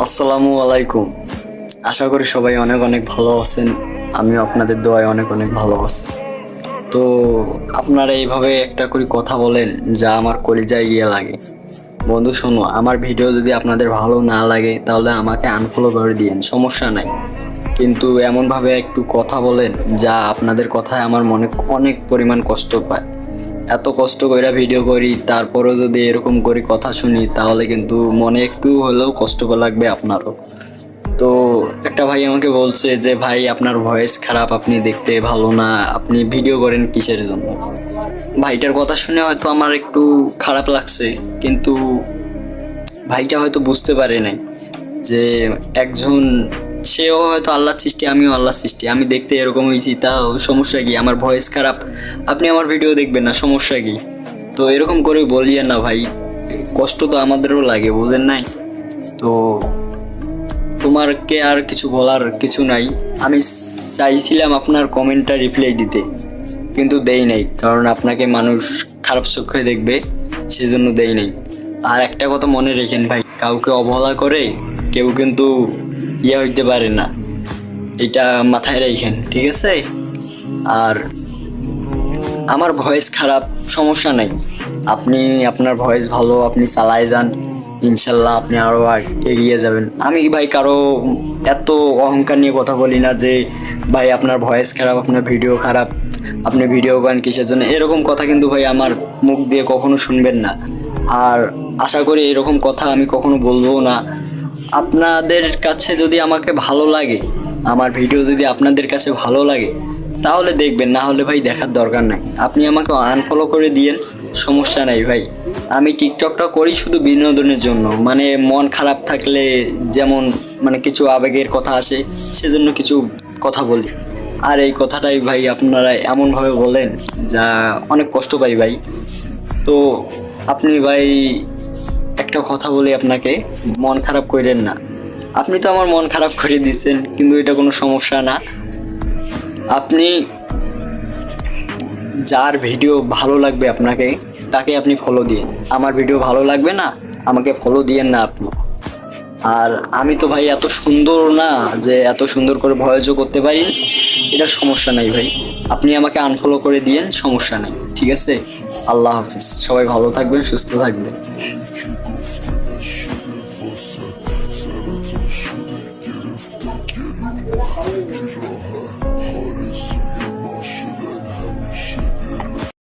আসসালামু আলাইকুম। আশা করি সবাই অনেক অনেক ভালো আছেন। আমিও আপনাদের দোয়ায় অনেক অনেক ভালো আছি। তো আপনারা এইভাবে একটা করে কথা বলেন যা আমার কলিজায় গিয়ে লাগে। বন্ধু শোনো, আমার ভিডিও যদি আপনাদের ভালো না লাগে তাহলে আমাকে আনফলো করে দিয়েন, সমস্যা নাই। কিন্তু এমনভাবে একটু কথা বলেন যা আপনাদের কথায় আমার মনে অনেক পরিমাণ কষ্ট পায়। এত কষ্ট কইরা ভিডিও করি, তারপরেও যদি এরকম করে কথা শুনি তাহলে কিন্তু মনে একটু হলেও কষ্ট লাগবে আপনারও। তো একটা ভাই আমাকে বলছে যে ভাই আপনার ভয়েস খারাপ, আপনি দেখতে ভালো না, আপনি ভিডিও করেন কিসের জন্য? ভাইটার কথা শুনে হয়তো আমার একটু খারাপ লাগছে, কিন্তু ভাইটা হয়তো বুঝতে পারে নাই যে একজন, সেও হয়তো আল্লাহর সৃষ্টি, আমিও আল্লাহর সৃষ্টি। আমি দেখতে এরকম হয়েছি, তাও সমস্যা কি? আমার ভয়েস খারাপ, আপনি আমার ভিডিও দেখবেন না, সমস্যা কি? তো এরকম করে বলিয়ে না ভাই, কষ্ট তো আমাদেরও লাগে, বুঝেন নাই? তো তোমারকে আর কিছু বলার কিছু নাই। আমি চাইছিলাম আপনার কমেন্টটা রিপ্লাই দিতে, কিন্তু দেই নাই, কারণ আপনাকে মানুষ খারাপ চোখে দেখবে, সেজন্য দেই নাই। আর একটা কথা মনে রেখেন ভাই, কাউকে অবহেলা করে কেউ কিন্তু হইতে পারে না, এটা মাথায় রাখেন, ঠিক আছে? আর আমার ভয়েস খারাপ, সমস্যা নাই। আপনি, আপনার ভয়েস ভালো, আপনি চালায় যান, ইনশাল্লাহ আপনি আরও এগিয়ে যাবেন। আমি ভাই কারো এত অহংকার নিয়ে কথা বলি না যে ভাই আপনার ভয়েস খারাপ, আপনার ভিডিও খারাপ, আপনি ভিডিও করেন কিসের জন্য, এরকম কথা কিন্তু ভাই আমার মুখ দিয়ে কখনো শুনবেন না। আর আশা করি এরকম কথা আমি কখনো বলবো না। আপনাদের কাছে যদি আমাকে ভালো লাগে, আমার ভিডিও যদি আপনাদের কাছে ভালো লাগে তাহলে দেখবেন, না হলে ভাই দেখার দরকার নাই। আপনি আমাকে আনফলো করে দিয়েন, সমস্যা নাই ভাই। আমি টিকটকটা করি শুধু বিনোদনের জন্য, মানে মন খারাপ থাকলে, যেমন মানে কিছু আবেগের কথা আসে, সেজন্য কিছু কথা বলি। আর এই কথাটাই ভাই আপনারা এমনভাবে বলেন যা অনেক কষ্ট পাই ভাই। তো আপনি ভাই, একটা কথা বলি আপনাকে, মন খারাপ করেন না। আপনি তো আমার মন খারাপ করে দিচ্ছেন, কিন্তু এটা কোনো সমস্যা না। আপনি, যার ভিডিও ভালো লাগবে আপনাকে, তাকে আপনি ফলো দিন। আমার ভিডিও ভালো লাগবে না, আমাকে ফলো দিয়েন না আপনি। আর আমি তো ভাই এত সুন্দর না যে এত সুন্দর করে ভয়েসও করতে পারি, এটা সমস্যা নাই ভাই। আপনি আমাকে আনফলো করে দিয়েন, সমস্যা নেই, ঠিক আছে? আল্লাহ হাফিজ, সবাই ভালো থাকবেন, সুস্থ থাকবেন।